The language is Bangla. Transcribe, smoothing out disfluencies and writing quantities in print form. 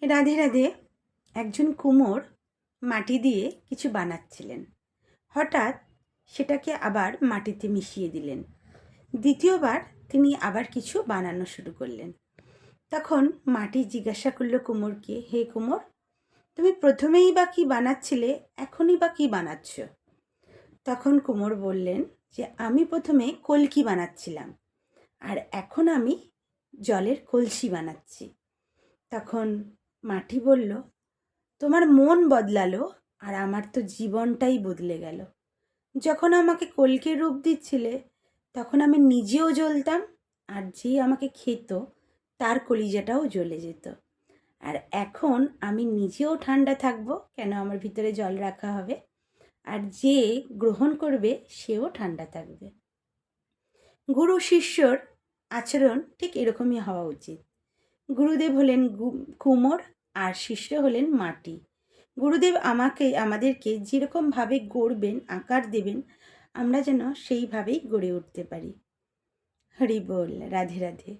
রাধে রাধে। একজন কুমোর মাটি দিয়ে কিছু বানাচ্ছিলেন। হঠাৎ সেটাকে আবার মাটিতে মিশিয়ে দিলেন। দ্বিতীয়বার তিনি আবার কিছু বানানো শুরু করলেন। তখন মাটি জিজ্ঞাসা করলো কুমোরকে, হে কুমোর, তুমি প্রথমেই বা কি বানাচ্ছিলে, এখনই বা কি বানাচ্ছ? তখন কুমোর বললেন যে আমি প্রথমে কলকি বানাচ্ছিলাম, আর এখন আমি জলের কলসি বানাচ্ছি। তখন মাটি বলল, তোমার মন বদলালো, আর আমার তো জীবনটাই বদলে গেল। যখন আমাকে কলকির রূপ দিচ্ছিলে তখন আমি নিজেও জ্বলতাম, আর যে আমাকে খেত তার কলিজাটাও জ্বলে যেত। আর এখন আমি নিজেও ঠান্ডা থাকবো, কেন আমার ভিতরে জল রাখা হবে, আর যে গ্রহণ করবে সেও ঠান্ডা থাকবে। গুরু শিষ্যর আচরণ ঠিক এরকমই হওয়া উচিত। গুরুদেব হলেন কুমোর, আর শিষ্য হলেন মাটি। গুরুদেব আমাদেরকে যেরকমভাবে গড়বেন, আকার দেবেন, আমরা যেন সেইভাবেই গড়ে উঠতে পারি। হরি বল, রাধে রাধে।